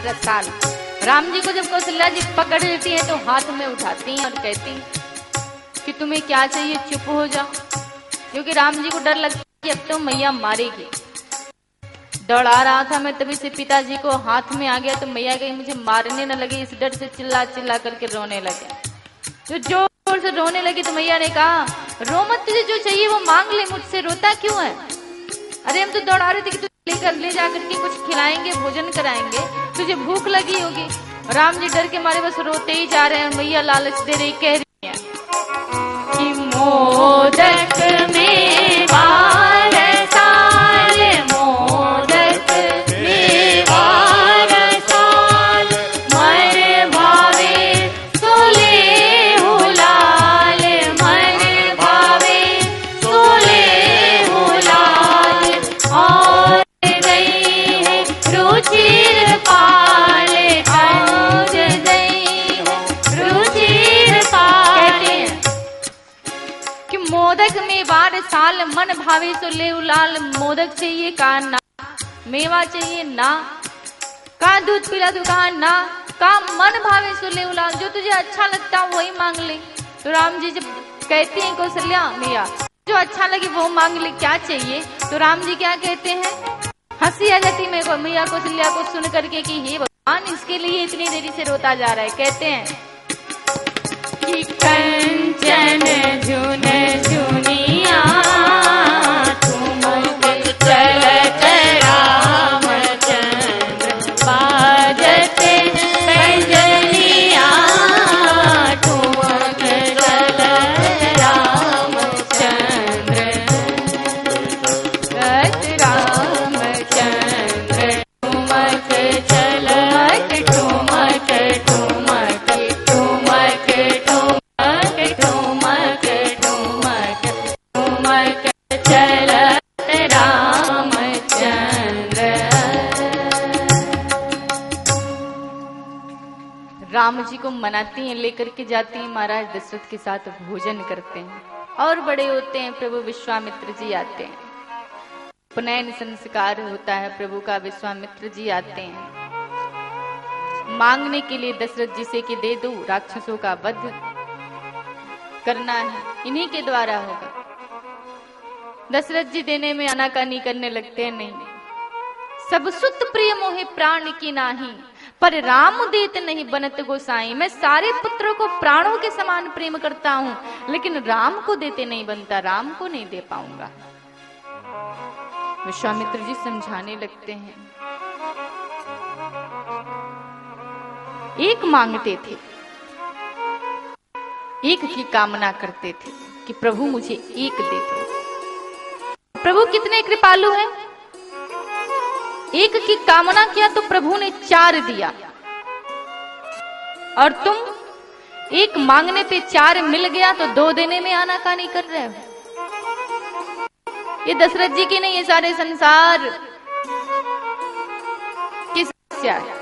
रसाल। राम जी को जब कौशल्या जी पकड़ लेती है तो हाथ में उठाती हैं और कहती कि तुम्हें क्या चाहिए, चुप हो जाओ। क्योंकि राम जी को डर लगता है कि अब तो मैया मारेगी। दौड़ा रहा था मैं, तभी से पिताजी को हाथ में आ गया तो मैया कहीं मुझे मारने न लगे, इस डर से चिल्ला चिल्ला करके रोने लगे। तो जोर से रोने लगी तो मैया ने कहा, रो मत, तुझे जो चाहिए वो मांग ले, मुझसे रोता क्यों है? अरे हम तो दौड़ा रहे थे कि तुझे ले जा करके कुछ खिलाएंगे, भोजन कराएंगे, तुझे भूख लगी होगी। राम जी डर के मारे बस रोते ही जा रहे हैं। मैया लालच दे रही, कह रही है कि मोदक में बार साल, मोदक में बार साल, मन भावे सोले हुलाल, मन भावे सोले हुलाल। और गई है रुचिर पाल, और गई रुचिर पाल। कि मोदक में बार साल, मन भावे सो ले उलाल। मोदक चाहिए कहा ना, मेवा चाहिए ना, कहा दूध पिला तो कहा ना, कहा मन भावे सो ले उलाल, जो तुझे अच्छा लगता वही मांग ले। तो राम जी जब कहती हैं कौशल्या मैया जो अच्छा लगे वो मांग ले, क्या चाहिए? तो राम जी क्या कहते हैं, हंसी आ जाती है मैया कौशल्या को सुन करके कि हे भगवान, इसके लिए इतनी देरी से रोता जा रहा है। कहते हैं कि कंचन झुन झुनिया ठुमक चलत रामचंद्र, बाजत पैंजनिया ठुमक चलत रामचंद्र, रामचंद्र ठुमक चलत, ठुमक ठुमक ठुमक ठुमक ठुमक ठुमक ठुमक चलत रामचंद्र। राम जी को मनाती हैं, लेकर के जाती हैं, महाराज दशरथ के साथ भोजन करते हैं। और बड़े होते हैं प्रभु विश्वामित्र जी आते हैं, उपनयन संस्कार होता है प्रभु का, विश्वामित्र जी आते हैं मांगने के लिए दशरथ जी से कि दे दो, राक्षसों का वध करना है, इन्हीं के द्वारा होगा। दशरथ जी देने में आनाकानी करने लगते हैं, नहीं सब सुत प्रिय मोहे प्राण की नाही, पर राम देत नहीं बनत गोसाई। मैं सारे पुत्रों को प्राणों के समान प्रेम करता हूं, लेकिन राम को देते नहीं बनता, राम को नहीं दे पाऊंगा। विश्वामित्र जी समझाने लगते हैं। एक मांगते थे, एक की कामना करते थे कि प्रभु मुझे एक दे दो। प्रभु कितने कृपालु हैं, एक की कामना किया तो प्रभु ने 4 दिया, और तुम एक मांगने पे 4 मिल गया तो 2 देने में आनाकानी कर रहे हो। ये दशरथ जी की नहीं, ये सारे संसार की समस्या है।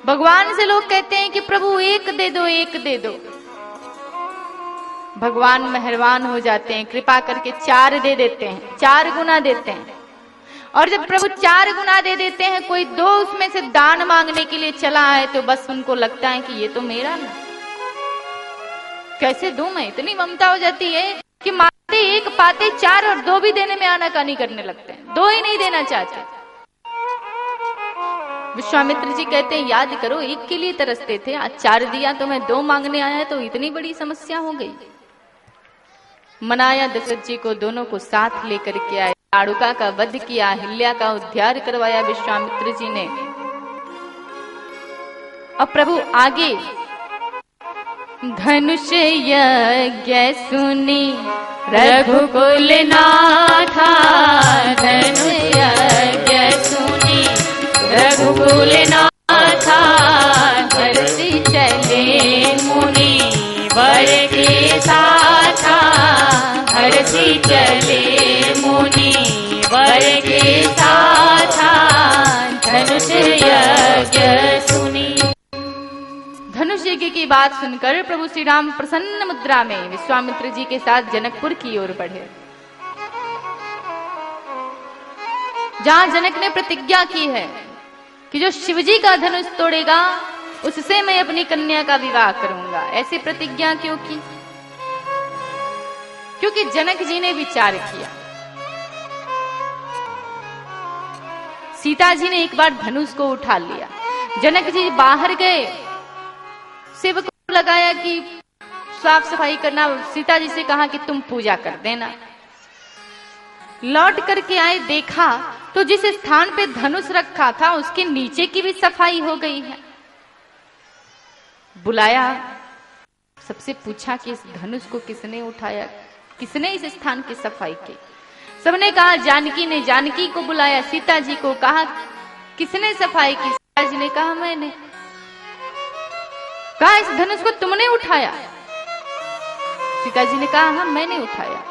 भगवान से लोग कहते हैं कि प्रभु एक दे दो, एक दे दो। भगवान मेहरबान हो जाते हैं, कृपा करके 4 दे देते हैं, 4 गुना देते हैं। और जब प्रभु 4 गुना दे देते हैं, कोई 2 उसमें से दान मांगने के लिए चला है तो बस उनको लगता है कि ये तो मेरा ना, कैसे दूं मैं। इतनी ममता हो जाती है कि मांगते 1 पाते 4 और 2 भी देने में आनाकानी करने लगते हैं, 2 ही नहीं देना चाहते। विश्वामित्र जी कहते हैं याद करो, 1 के लिए तरसते थे, आज 4 दिया तो मैं 2 मांगने आया तो इतनी बड़ी समस्या हो गई। मनाया दशरथ जी को, दोनों को साथ लेकर के आए, ताड़ुका का वध किया, अहिल्या का उद्धार करवाया विश्वामित्र जी ने। और प्रभु आगे धनुष यज्ञ सुनी रघुकुल नाथा, धनुष यज्ञ सुनी रघुकुल नाथा, धरती चले मुनि वर के साथा, धरती चले मुनि वर के साथा, धनुष यज्ञ सुनी। धनुष यज्ञ की बात सुनकर प्रभु श्री राम प्रसन्न मुद्रा में विश्वामित्र जी के साथ जनकपुर की ओर बढ़े, जहां जनक ने प्रतिज्ञा की है कि जो शिवजी का धनुष तोड़ेगा उससे मैं अपनी कन्या का विवाह करूंगा। ऐसी प्रतिज्ञा क्यों की? क्योंकि जनक जी ने विचार किया। सीता जी ने एक बार धनुष को उठा लिया, जनक जी बाहर गए, सेवक को लगाया कि साफ सफाई करना, सीता जी से कहा कि तुम पूजा कर देना। लौट करके आए, देखा तो जिस स्थान पे धनुष रखा था उसके नीचे की भी सफाई हो गई है। बुलाया, सबसे पूछा कि इस धनुष को किसने उठाया, किसने इस स्थान की सफाई की? सबने कहा जानकी ने। जानकी को बुलाया, सीता जी को कहा किसने सफाई की? सीता जी ने कहा मैंने। कहा इस धनुष को तुमने उठाया? सीता जी ने कहा हाँ मैंने उठाया।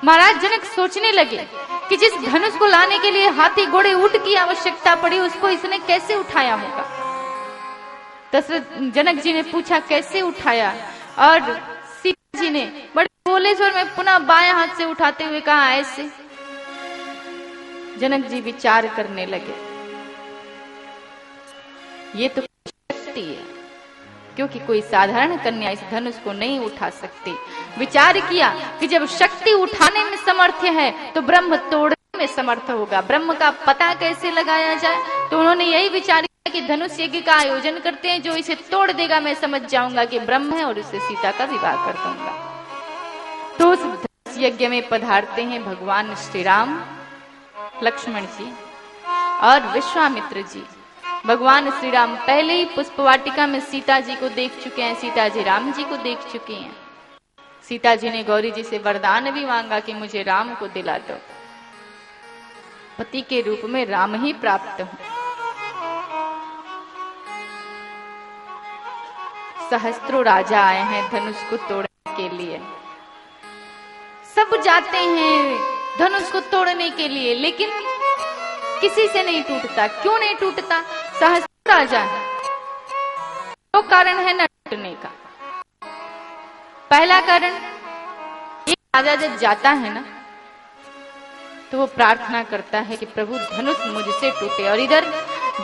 महाराज जनक सोचने लगे कि जिस धनुष को लाने के लिए हाथी घोड़े ऊंट की आवश्यकता पड़ी उसको इसने कैसे उठाया होगा। दशरथ जनक जी ने पूछा कैसे उठाया, और सीता जी ने बड़े बोले स्वर में पुनः बाएं हाथ से उठाते हुए कहा ऐसे। जनक जी विचार करने लगे, ये तो शक्ति है, क्योंकि कोई साधारण कन्या इस धनुष को नहीं उठा सकती। विचार किया कि जब शक्ति उठाने में समर्थ है तो ब्रह्म तोड़ने में समर्थ होगा। ब्रह्म का पता कैसे लगाया जाए? तो उन्होंने यही विचार किया कि धनुष यज्ञ का आयोजन करते हैं, जो इसे तोड़ देगा मैं समझ जाऊंगा कि ब्रह्म है और उससे सीता का विवाह कर दूंगा। तो उस धनुष यज्ञ में पधारते हैं भगवान श्री राम, लक्ष्मण जी और विश्वामित्र जी। भगवान श्री राम पहले ही पुष्प वाटिका में सीता जी को देख चुके हैं, सीता जी राम जी को देख चुकी हैं। सीता जी ने गौरी जी से वरदान भी मांगा कि मुझे राम को दिला दो, पति के रूप में राम ही प्राप्त हो। सहस्त्रों राजा आए हैं धनुष को तोड़ने के लिए, सब जाते हैं धनुष को तोड़ने के लिए, लेकिन किसी से नहीं टूटता। क्यों नहीं टूटता? सहस्त्र राजा है, तो कारण है न टूटने का। पहला कारण, एक राजा जब जाता है ना तो वो प्रार्थना करता है कि प्रभु धनुष मुझसे टूटे। और इधर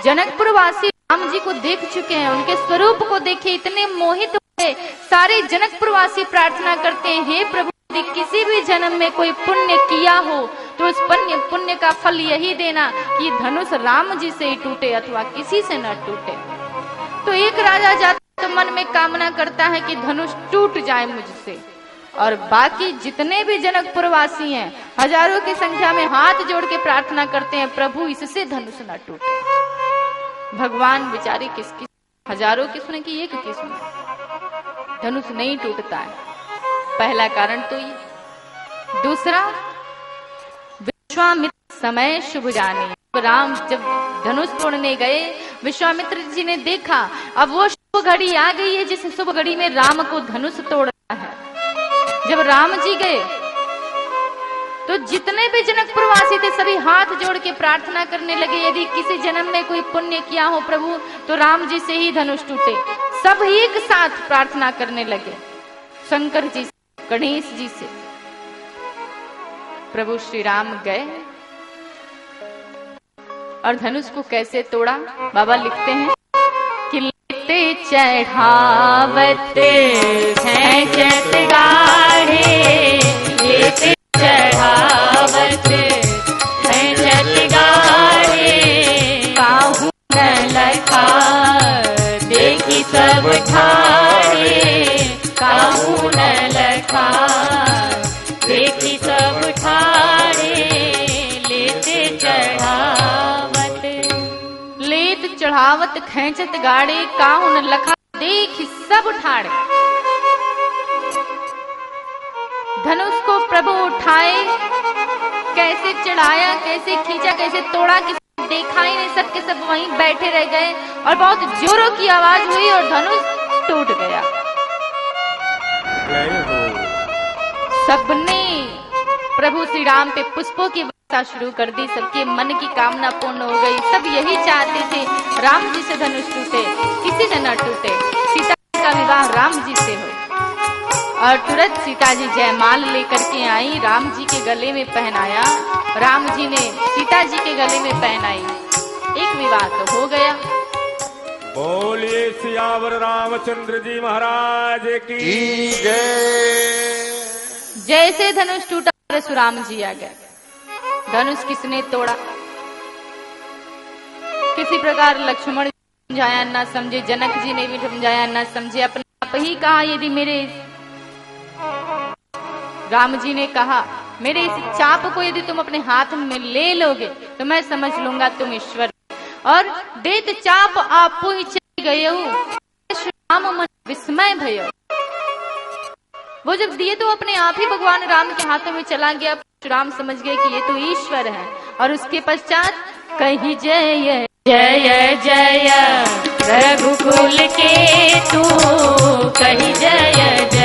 जनकपुर वासी राम जी को देख चुके हैं, उनके स्वरूप को देखे इतने मोहित हुए। सारे जनकपुर वासी प्रार्थना करते हैं हे प्रभु यदि किसी भी जन्म में कोई पुण्य किया हो तो उस पुण्य का फल यही देना कि धनुष राम जी से ही टूटे अथवा किसी से न टूटे। तो एक राजा जाता तो मन में कामना करता है कि धनुष टूट जाए मुझसे, और बाकी जितने भी जनकपुर वासी हैं हजारों की संख्या में हाथ जोड़ के प्रार्थना करते हैं प्रभु इससे धनुष न टूटे। भगवान बेचारे किसकी हजारों की सुने कि एक की सुने, धनुष नहीं टूटता है। पहला कारण तो ये। दूसरा, विश्वामित्र समय शुभ जाने। राम जब धनुष तोड़ने गए, विश्वामित्र जी ने देखा अब वो शुभ घड़ी आ गई है जिस शुभ घड़ी में राम को धनुष तोड़ना है। जब राम जी गए तो जितने भी जनकपुर वासी थे सभी हाथ जोड़ के प्रार्थना करने लगे यदि किसी जन्म में कोई पुण्य किया हो प्रभु तो राम जी से ही धनुष टूटे। सब एक साथ प्रार्थना करने लगे, शंकर जी से, गणेश जी से। प्रभु श्री राम गए और धनुष को कैसे तोड़ा बाबा लिखते हैं कि लेते चढ़ावत खेचत गाढ़े, लेते चढ़ावत खेचत गाढ़े, काहू न लखा देखी सब ठाड़े, काहू न लखा देखी सब ठाड़े, लेते चढ़ावत, लेत चढ़ावत खेचत गाड़े, काहू न लखा देखी सब ठाड़े। धनुष को प्रभु उठाए, कैसे चढ़ाया, कैसे खींचा, कैसे तोड़ा, किसी देखा ही नहीं, सब के सब वहीं बैठे रह गए और बहुत जोरों की आवाज हुई और धनुष टूट गया। सबने प्रभु श्री राम पे पुष्पों की वर्षा शुरू कर दी, सबके मन की कामना पूर्ण हो गई। सब यही चाहते थे राम जी से धनुष टूटे, किसी से न टूटे, सीता का विवाह राम जी से हो। और तुरंत सीता जी जयमाल लेकर के आई, राम जी के गले में पहनाया, राम जी ने सीता जी के गले में पहनाई। एक विवाह तो हो गया। बोलिए सियावर रामचंद्र जी महाराज की जय। जैसे धनुष टूटा परशुराम जी आ गए। धनुष किसने तोड़ा? किसी प्रकार लक्ष्मण समझाया न समझे, जनक जी ने भी समझाया न समझे, अपने आप ही कहा यदि मेरे, राम जी ने कहा मेरे इस चाप को यदि तुम अपने हाथ में ले लोगे तो मैं समझ लूंगा तुम ईश्वर। और देत चाप आपो ही चले गए राम मन विस्मय भयो। वो जब दिए तो अपने आप ही भगवान राम के हाथों में चला गया। राम समझ गए कि ये तो ईश्वर है। और उसके पश्चात कही जय जय जय रघुकुल के तू, कही जय जय